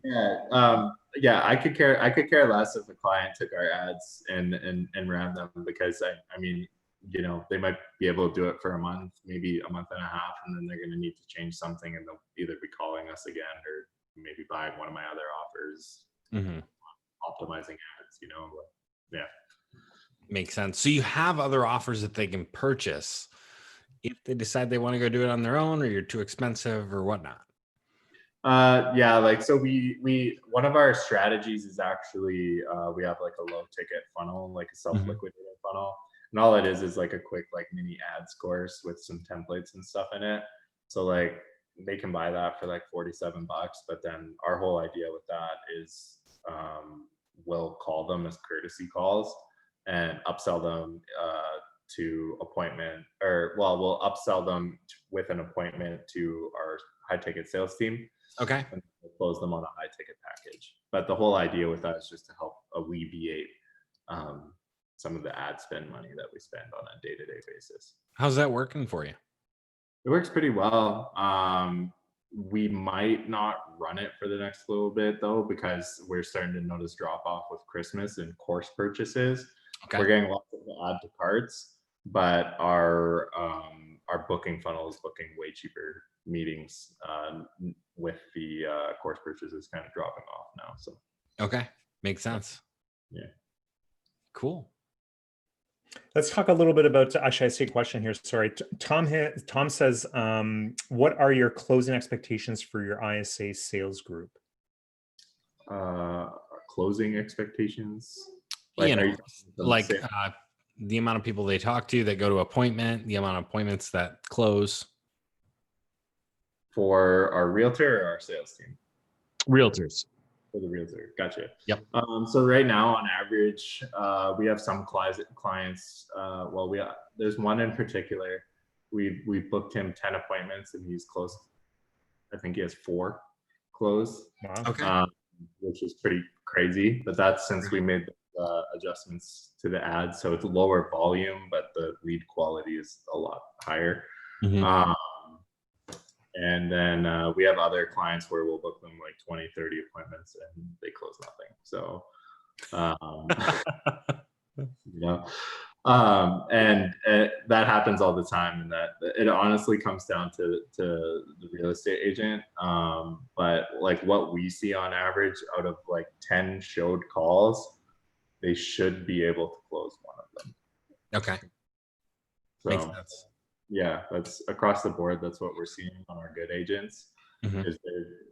yeah. I could care less if a client took our ads and ran them because I mean, they might be able to do it for a month, maybe a month and a half, and then they're going to need to change something and they'll either be calling us again or maybe buying one of my other offers. Mm-hmm. Optimizing ads, yeah. Makes sense. So you have other offers that they can purchase if they decide they want to go do it on their own or you're too expensive or whatnot. Yeah, like so we one of our strategies is actually we have like a low ticket funnel, like a self-liquidating funnel. And all it is like a quick like mini ads course with some templates and stuff in it. So like they can buy that for like $47, but then our whole idea with that is we'll call them as courtesy calls and upsell them to appointment, or well, we'll upsell them with an appointment to our high ticket sales team. Okay. And we'll close them on a high ticket package. But the whole idea with that is just to help alleviate some of the ad spend money that we spend on a day-to-day basis. How's that working for you? It works pretty well. We might not run it for the next little bit though, because we're starting to notice drop off with Christmas and course purchases. Okay. We're getting lots of add to carts, but our booking funnel is booking way cheaper meetings with the course purchases kind of dropping off now. So Okay. Makes sense. Yeah. Cool. Let's talk a little bit about, actually I see a question here, sorry. Tom says, what are your closing expectations for your ISA sales group? Closing expectations? The amount of people they talk to that go to appointment, the amount of appointments that close. For our realtor or our sales team? Realtors. For the realtor, gotcha. Yep. So right now, on average, we have some clients. There's one in particular. We've booked him 10 appointments, and he's closed. I think he has 4 closed. Wow. Okay. Which is pretty crazy. But that's since we made the adjustments to the ad, so it's lower volume, but the lead quality is a lot higher. Mhm. And then we have other clients where we'll book them like 20, 30 appointments and they close nothing. So, and that happens all the time. And that it honestly comes down to the real estate agent. But like what we see on average, out of like 10 showed calls, they should be able to close one of them. Okay. So, Makes sense. yeah, that's across the board. That's what we're seeing on our good agents. Mhm. Is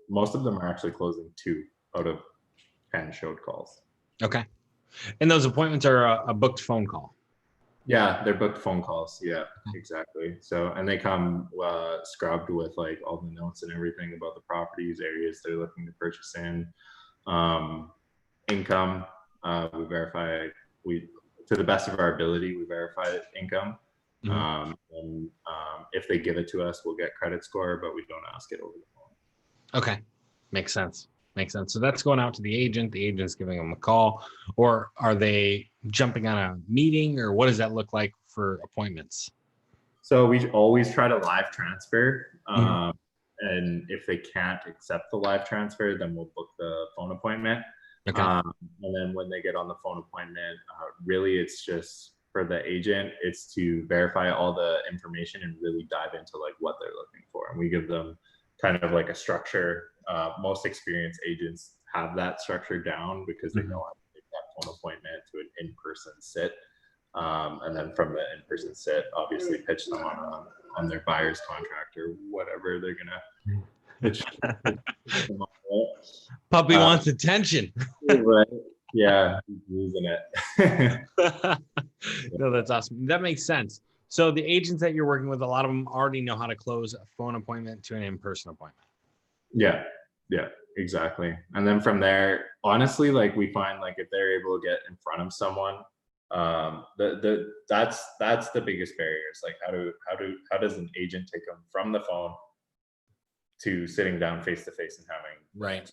most of them are actually closing 2 out of 10 showed calls. Okay. And those appointments are a booked phone call. Yeah, they're booked phone calls. Yeah, exactly. So, and they come scrubbed with like all the notes and everything about the properties, areas they're looking to purchase in, income. We verify, to the best of our ability, we verify income. Mhm. And if they give it to us, we'll get credit score, but we don't ask it over the phone. Okay. Makes sense. So that's going out to the agent. The agent's giving them a call, or are they jumping on a meeting, or what does that look like for appointments? So we always try to live transfer. And if they can't accept the live transfer, then we'll book the phone appointment. Okay. And then when they get on the phone appointment, really it's just for the agent, it's to verify all the information and really dive into like what they're looking for. And we give them kind of like a structure. Most experienced agents have that structure down because they know how to make that phone appointment to an in-person sit. And then from the in-person sit, obviously pitch them on their buyer's contract or whatever they're gonna pitch. Puppy wants attention. Right. Yeah, he's losing it. No, that's awesome. That makes sense. So the agents that you're working with, a lot of them already know how to close a phone appointment to an in-person appointment. Yeah, exactly. And then from there, honestly, like we find like if they're able to get in front of someone, that's the biggest barrier. It's like how does an agent take them from the phone to sitting down face to face and having right?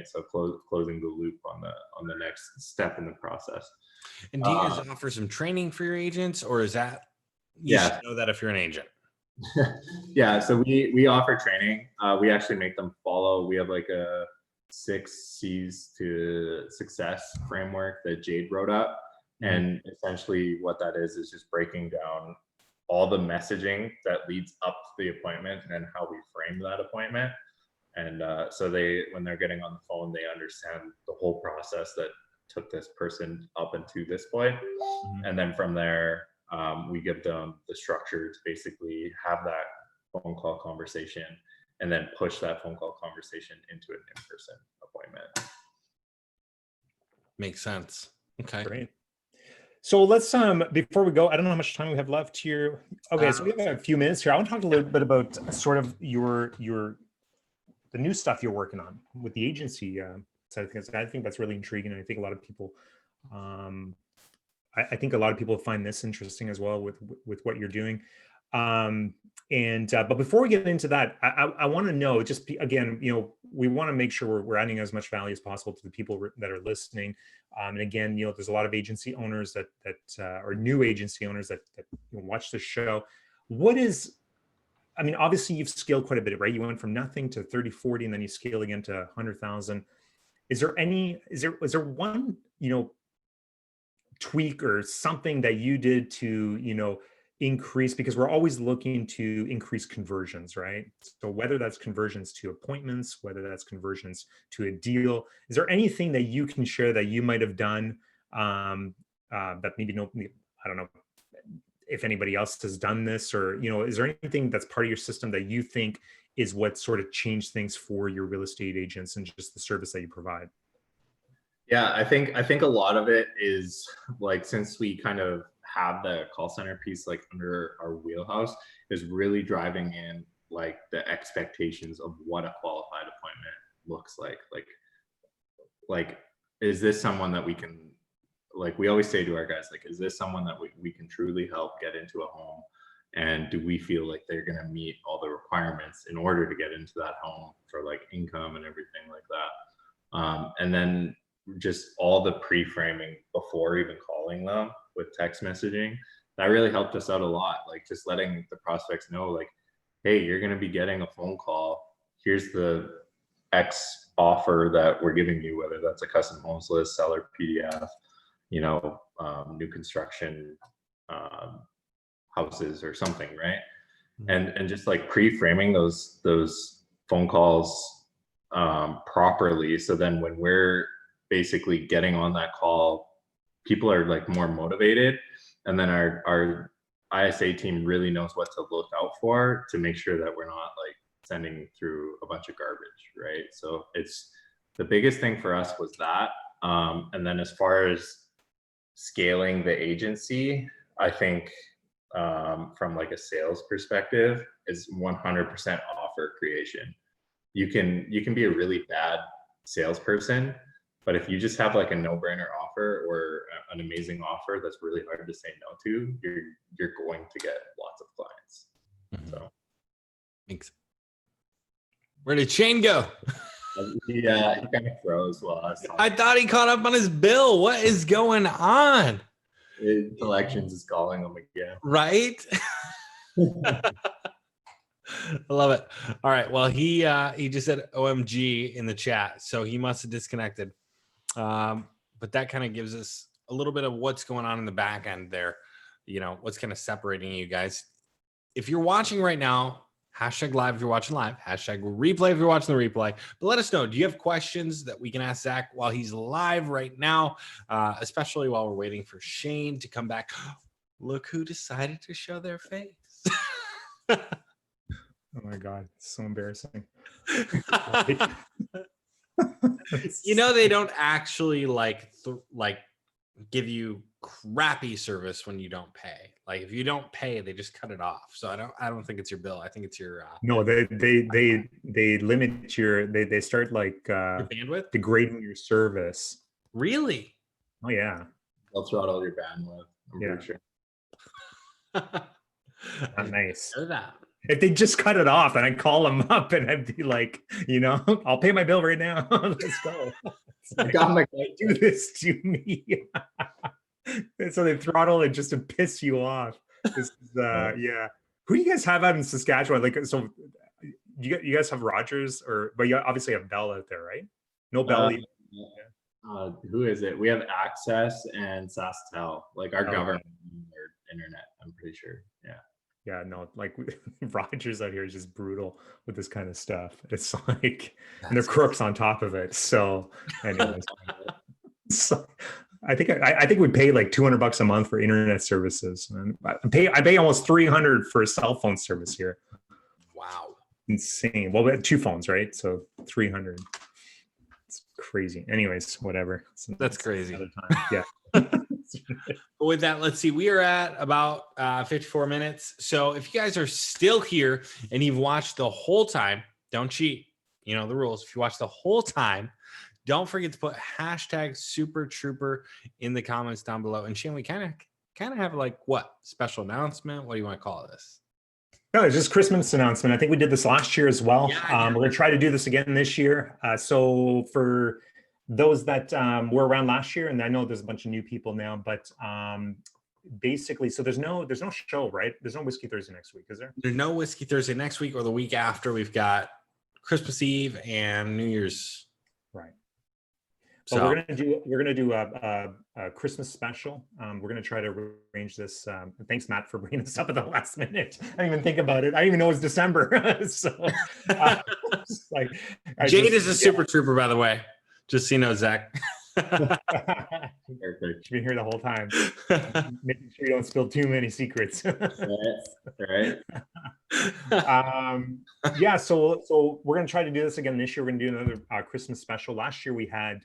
So closing the loop on the next step in the process. And do you guys offer some training for your agents, or is that you should know that if you're an agent? Yeah, so we offer training. We actually make them follow. We have like a 6 C's to success framework that Jayde wrote up. And essentially what that is just breaking down all the messaging that leads up to the appointment and then how we frame that appointment. And so when they're getting on the phone, they understand the whole process that took this person up into this point. And then from there, we give them the structure to basically have that phone call conversation and then push that phone call conversation into an in-person appointment. Makes sense. Okay. Great. So let's, before we go, I don't know how much time we have left here. Okay, so we have a few minutes here. I want to talk a little bit about sort of the new stuff you're working on with the agency. So I think that's really intriguing. And I think a lot of people I think a lot of people find this interesting as well with what you're doing. But before we get into that, I want to know, just again, we want to make sure we're adding as much value as possible to the people that are listening. And again, there's a lot of agency owners that or new agency owners that watch the show. Obviously you've scaled quite a bit, right? You went from nothing to 30, 40, and then you scale again to 100,000. Is there one, tweak or something that you did to, increase, because we're always looking to increase conversions, right? So whether that's conversions to appointments, whether that's conversions to a deal, is there anything that you can share that you might have done that maybe I don't know if anybody else has done this, or, is there anything that's part of your system that you think is what sort of changed things for your real estate agents and just the service that you provide? Yeah, I think a lot of it is like, since we kind of have the call center piece like under our wheelhouse, is really driving in like the expectations of what a qualified appointment looks like. Like is this someone that we can, like we always say to our guys, like, is this someone that we can truly help get into a home? And do we feel like they're going to meet all the requirements in order to get into that home for like income and everything like that? And then just all the pre-framing before even calling them with text messaging, that really helped us out a lot. Like just letting the prospects know, like, hey, you're going to be getting a phone call. Here's the X offer that we're giving you, whether that's a custom homes list, seller PDF, new construction houses or something, right? And just like pre-framing those phone calls properly, so then when we're basically getting on that call, people are like more motivated, and then our ISA team really knows what to look out for to make sure that we're not like sending through a bunch of garbage, right? So it's the biggest thing for us was that. And then as far as scaling the agency, I think from like a sales perspective is 100% offer creation. You can be a really bad salesperson, but if you just have like a no-brainer offer or an amazing offer that's really hard to say no to, you're going to get lots of clients. So thanks. Where did Shane go? Yeah, he kind of froze while I was talking. I thought he caught up on his bill. What is going on? Elections is calling him again. Right? I love it. All right. Well, he just said OMG in the chat, so he must have disconnected. But that kind of gives us a little bit of what's going on in the back end there. What's kind of separating you guys. If you're watching right now, #live if you're watching live, #replay if you're watching the replay. But let us know, do you have questions that we can ask Zach while he's live right now, especially while we're waiting for Shane to come back. Look who decided to show their face. Oh my God, it's so embarrassing. They don't actually give you crappy service when you don't pay. Like if you don't pay, they just cut it off. So I don't think it's your bill. I think it's your no, they limit they start like your bandwidth, degrading your service. Really? Oh yeah. They'll throttle your bandwidth. I'm pretty sure. Not nice. Know that. If they just cut it off and I call them up and I'd be like, I'll pay my bill right now. Let's go. Do this to me. And so they throttle it just to piss you off. This is, yeah. Who do you guys have out in Saskatchewan? Like, so you guys have Rogers, but you obviously have Bell out there, right? No Bell. Who is it? We have Access and SaskTel, like our government internet, I'm pretty sure. Yeah. Yeah, no, like Rogers out here is just brutal with this kind of stuff. It's like, and they're crooks on top of it. So, anyways, so I think we pay like $200 a month for internet services, and I pay almost $300 for a cell phone service here. Wow, insane. Well, we have 2 phones, right? So $300. It's crazy. Anyways, whatever. That's crazy. Yeah. But with that, let's see. We are at about 54 minutes. So if you guys are still here and you've watched the whole time, don't cheat. You know the rules. If you watch the whole time, Don't forget to put hashtag Super Trooper in the comments down below. And Shane, we kind of have like what special announcement? What do you want to call this? No, it's just Christmas announcement. I think we did this last year as well. Yeah, We're going to try to do this again this year. So for those that were around last year, and I know there's a bunch of new people now, but basically, so there's no show, right? There's no Whiskey Thursday next week, is there? There's no Whiskey Thursday next week or the week after. We've got Christmas Eve and New Year's. Right. So But we're gonna do a Christmas special. We're gonna try to arrange this. Thanks, Matt, for bringing this up at the last minute. I didn't even think about it. I didn't even know it was December. So, like, Jade is a super trooper, by the way. Just so you know, Zach. Perfect. She's been here the whole time, making sure you don't spill too many secrets. Right. Yeah, so we're gonna try to do this again this year. We're gonna do another Christmas special. Last year we had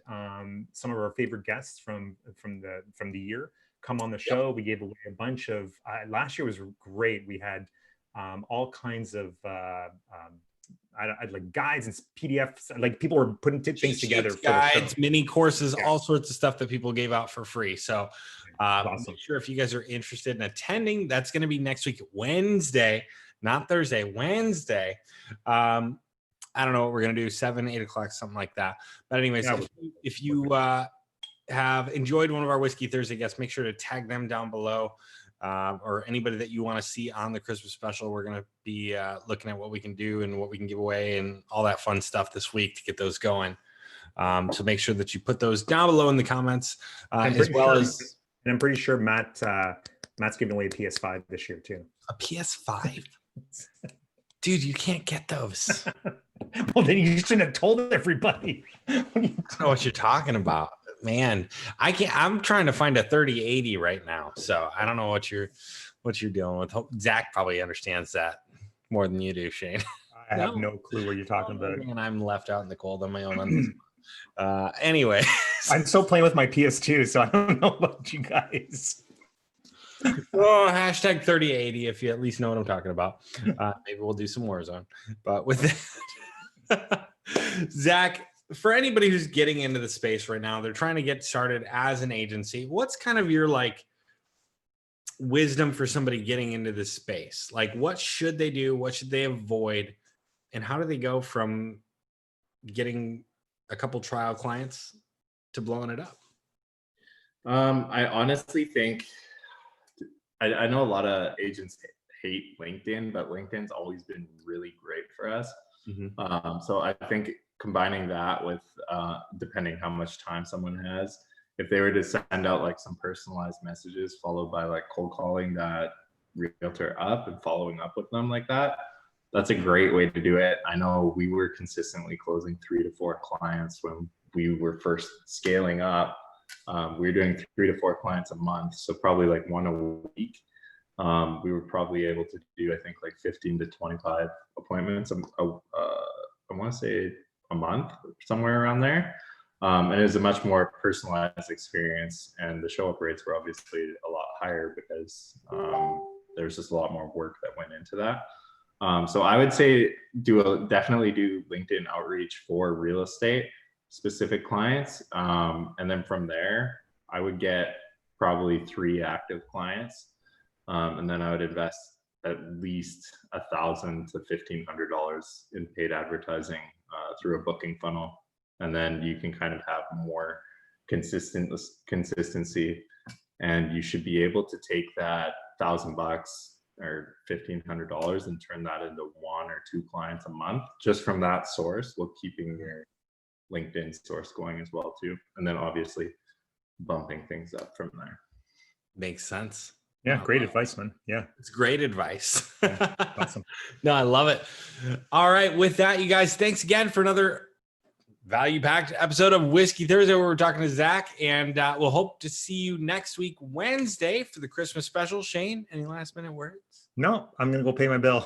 some of our favorite guests from the year come on the show. We gave away a bunch of last year was great. We had all kinds of I'd like guides and PDFs. Like people were putting things together. Guides, mini courses, all sorts of stuff that people gave out for free. So awesome. make sure if you guys are interested in attending, that's going to be next week, Wednesday, not Thursday, Wednesday. I don't know what we're going to do, 7, 8 o'clock, something like that. But anyways, Yeah, if you have enjoyed one of our Whiskey Thursday guests, make sure to tag them down below. Or anybody that you want to see on the Christmas special. We're going to be looking at what we can do and what we can give away and all that fun stuff this week to get those going. So make sure that you put those down below in the comments, as well as. And I'm pretty sure Matt's giving away a PS5 this year too. A PS5? Dude, you can't get those. Well, then you shouldn't have told everybody. I don't know what you're talking about. Man, I'm trying to find a 3080 right now, so I don't know what you're dealing with. Zach probably understands that more than you do, Shane. I have no clue what you're talking about. And I'm left out in the cold on my own on this. Anyway, I'm still playing with my PS2, so I don't know about you guys. Oh, hashtag 3080 if you at least know what I'm talking about. Maybe we'll do some Warzone. But with that, Zach, for anybody who's getting into the space right now, they're trying to get started as an agency. What's kind of your like wisdom for somebody getting into this space? Like, what should they do? What should they avoid? And how do they go from getting a couple trial clients to blowing it up? I honestly think I know a lot of agents hate LinkedIn, but LinkedIn's always been really great for us. Mm-hmm. So I think combining that with depending how much time someone has, if they were to send out like some personalized messages followed by like cold calling that realtor up and following up with them like that, that's a great way to do it. I know we were consistently closing 3 to 4 clients when we were first scaling up. We were doing 3 to 4 clients a month, so probably like 1 a week. We were probably able to do, I think, like 15 to 25 appointments. I want to say a month, somewhere around there. And it was a much more personalized experience, and the show up rates were obviously a lot higher because there's just a lot more work that went into that. So I would say definitely do LinkedIn outreach for real estate specific clients. And then from there, I would get probably 3 active clients. And then I would invest at least $1,000 to $1,500 in paid advertising through a booking funnel. And then you can kind of have more consistency, and you should be able to take that $1,000 or $1,500 and turn that into 1 or 2 clients a month just from that source, while keeping your LinkedIn source going as well too. And then obviously bumping things up from there. Makes sense. Yeah, great advice, man. Yeah, it's great advice. Awesome. No, I love it. All right, with that, you guys, thanks again for another value-packed episode of Whiskey Thursday, where we're talking to Zach, and we'll hope to see you next week, Wednesday, for the Christmas special. Shane, any last-minute words? No, I'm going to go pay my bill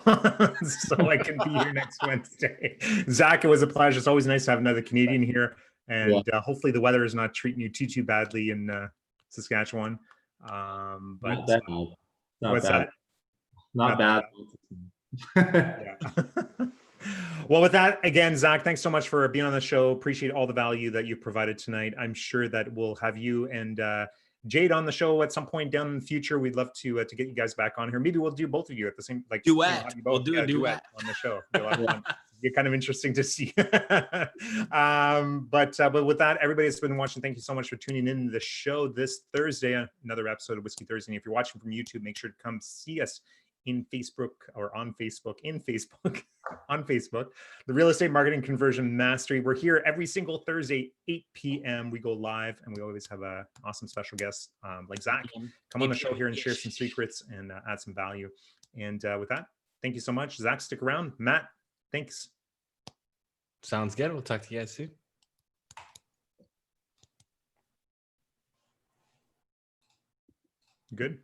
so I can be here next Wednesday. Zach, it was a pleasure. It's always nice to have another Canadian here, and hopefully the weather is not treating you too badly in Saskatchewan. But not bad. What's bad. that? Not bad. Yeah. Well, with that, again, Zach, thanks so much for being on the show. Appreciate all the value that you provided tonight. I'm sure that we'll have you and Jayde on the show at some point down in the future. We'd love to get you guys back on here. Maybe we'll do both of you at the same, like, Duet. have you We'll both, do a duet on the show. Be a lot of fun. Be kind of interesting to see. But with that, everybody that's been watching, thank you so much for tuning in to the show this Thursday. Another episode of Whiskey Thursday. And if you're watching from YouTube, make sure to come see us on Facebook, the Real Estate Marketing Conversion Mastery. We're here every single Thursday, 8 p.m. We go live, and we always have an awesome special guest like Zach come on the show here and share some secrets and add some value. And with that, thank you so much. Zach, stick around. Matt, thanks. Sounds good. We'll talk to you guys soon. Good.